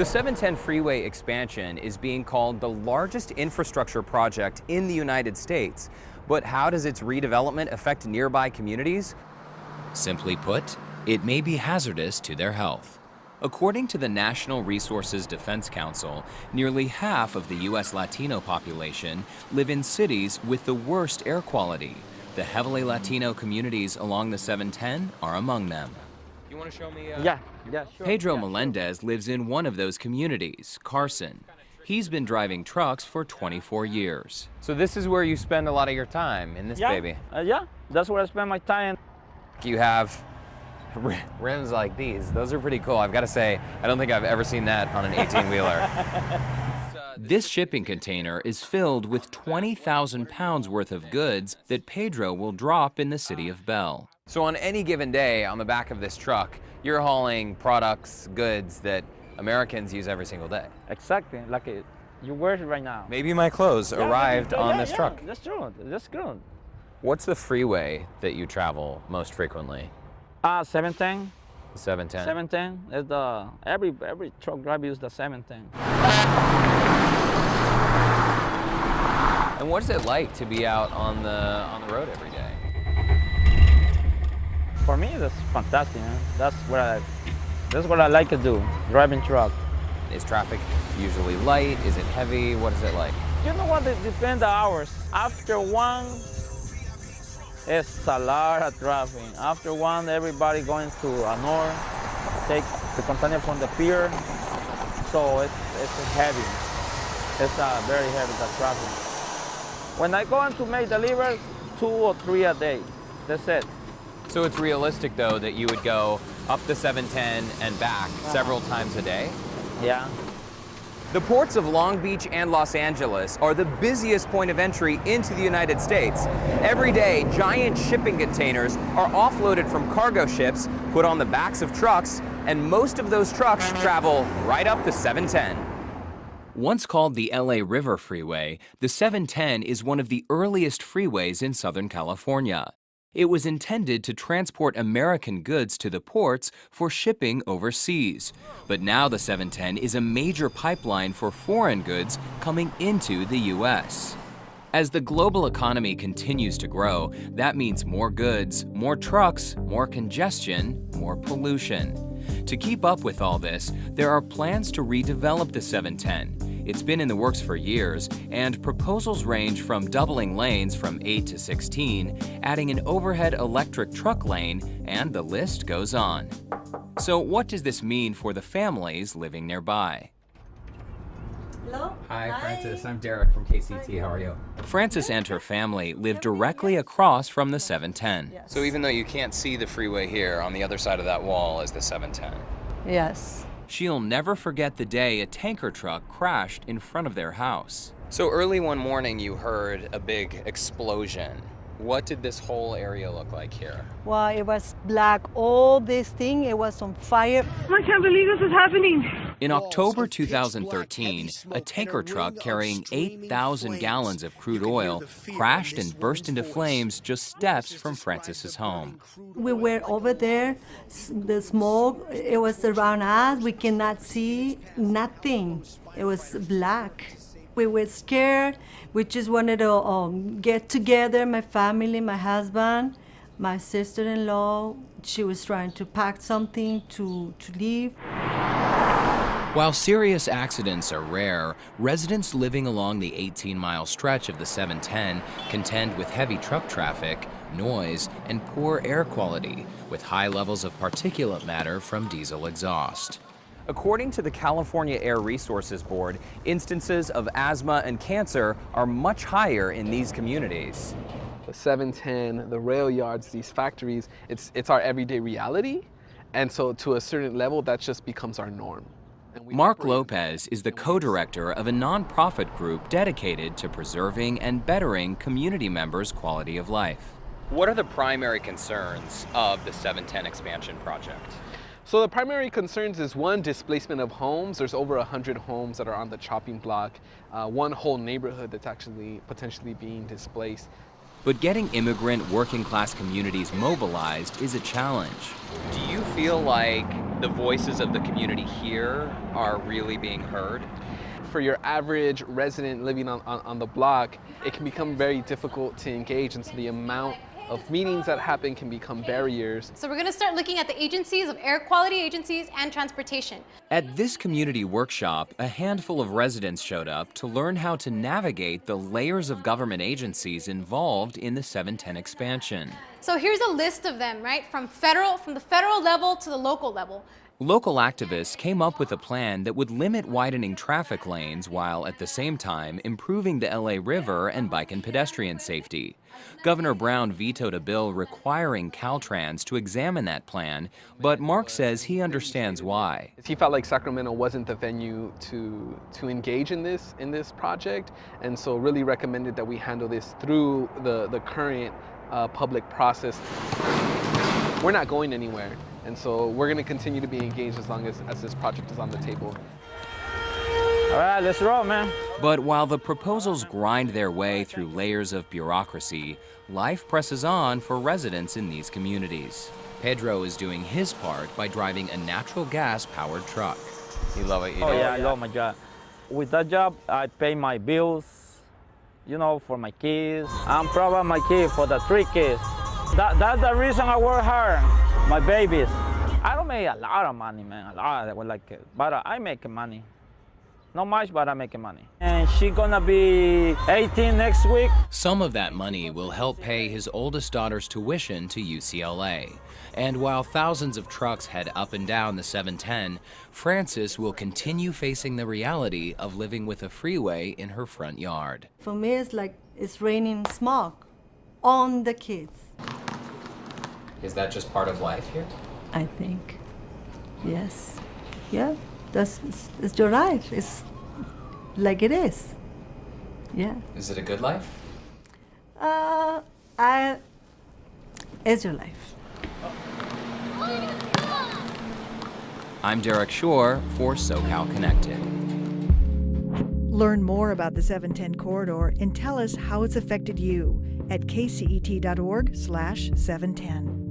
The 710 freeway expansion is being called the largest infrastructure project in the United States. But how does its redevelopment affect nearby communities? Simply put, it may be hazardous to their health. According to the National Resources Defense Council, nearly half of the U.S. Latino population live in cities with the worst air quality. The heavily Latino communities along the 710 are among them. You want to show me? Yeah, sure. Pedro Yeah, Melendez lives in one of those communities, Carson. He's been driving trucks for 24 years. So this is where you spend a lot of your time, in this baby. Yeah, that's where I spend my time. You have rims like these. Those are pretty cool. I've got to say, I don't think I've ever seen that on an 18-wheeler. This shipping container is filled with 20,000 pounds worth of goods that Pedro will drop in the city of Bell. So on any given day, on the back of this truck, you're hauling products, goods that Americans use every single day. Exactly, like you wear it right now. Maybe my clothes arrived on this truck. That's true. That's good. What's the freeway that you travel most frequently? 710. 710. 710 is the every truck driver uses the 710. And what is it like to be out on the road every day? For me, that's fantastic. Man. That's what I like to do, driving truck. Is traffic usually light? Is it heavy? What is it like? You know what? It depends the hours. After 1, it's a lot of traffic. After 1, everybody going to north, take the container from the pier. So it's heavy. It's very heavy, the traffic. When I go in to make deliveries, 2 or 3 a day. That's it. So it's realistic, though, that you would go up the 710 and back several times a day? Yeah. The ports of Long Beach and Los Angeles are the busiest point of entry into the United States. Every day, giant shipping containers are offloaded from cargo ships, put on the backs of trucks, and most of those trucks travel right up the 710. Once called the LA River Freeway, the 710 is one of the earliest freeways in Southern California. It was intended to transport American goods to the ports for shipping overseas. But now the 710 is a major pipeline for foreign goods coming into the U.S. As the global economy continues to grow, that means more goods, more trucks, more congestion, more pollution. To keep up with all this, there are plans to redevelop the 710. It's been in the works for years, and proposals range from doubling lanes from 8 to 16, adding an overhead electric truck lane, and the list goes on. So what does this mean for the families living nearby? Hello? Hi, Francis. I'm Derek from KCT. How are you? Francis and her family live directly across from the 710. So even though you can't see the freeway here, on the other side of that wall is the 710. Yes. She'll never forget the day a tanker truck crashed in front of their house. So early one morning, you heard a big explosion. What did this whole area look like here? Well, it was black. All this thing, it was on fire. I can't believe this is happening. In October 2013, a tanker truck carrying 8,000 gallons of crude oil crashed and burst into flames just steps from Francis's home. We were over there. The smoke, it was around us. We cannot see nothing. It was black. We were scared. We just wanted to get together, my family, my husband, my sister-in-law. She was trying to pack something to leave. While serious accidents are rare, residents living along the 18-mile stretch of the 710 contend with heavy truck traffic, noise, and poor air quality, with high levels of particulate matter from diesel exhaust. According to the California Air Resources Board, instances of asthma and cancer are much higher in these communities. The 710, the rail yards, these factories, it's our everyday reality. And so to a certain level, that just becomes our norm. Mark Lopez is the co-director of a nonprofit group dedicated to preserving and bettering community members' quality of life. What are the primary concerns of the 710 expansion project? So the primary concerns is, one, displacement of homes. There's over 100 homes that are on the chopping block. One whole neighborhood that's actually potentially being displaced. But getting immigrant working class communities mobilized is a challenge. Do you feel like the voices of the community here are really being heard? For your average resident living on the block, it can become very difficult to engage, and so the amount of meetings that happen can become barriers. So we're going to start looking at the agencies of air quality agencies and transportation. At this community workshop, a handful of residents showed up to learn how to navigate the layers of government agencies involved in the 710 expansion. So here's a list of them, right? From the federal level to the local level. Local activists came up with a plan that would limit widening traffic lanes while at the same time improving the LA River and bike and pedestrian safety. Governor Brown vetoed a bill requiring Caltrans to examine that plan, but Mark says he understands why. He felt like Sacramento wasn't the venue to engage in this project, and so really recommended that we handle this through the current public process. We're not going anywhere, and so we're going to continue to be engaged as long as this project is on the table. All right, let's roll, man. But while the proposals grind their way through layers of bureaucracy, life presses on for residents in these communities. Pedro is doing his part by driving a natural gas-powered truck. You love it, you Oh know? yeah, I love my job. With that job, I pay my bills, you know, for my kids. I'm proud of my kids, for the 3 kids. That's the reason I work hard, my babies. I don't make a lot of money, man, a lot, but I make money. Not much, but I'm making money. And she's gonna be 18 next week. Some of that money will help pay his oldest daughter's tuition to UCLA. And while thousands of trucks head up and down the 710, Frances will continue facing the reality of living with a freeway in her front yard. For me, it's like it's raining smog on the kids, Is that just part of life here? I think. Yes. Yeah, it's your life. It's like it is. Yeah. Is it a good life? It's your life. I'm Derek Shore for SoCal Connected. Learn more about the 710 corridor and tell us how it's affected you at kcet.org/710.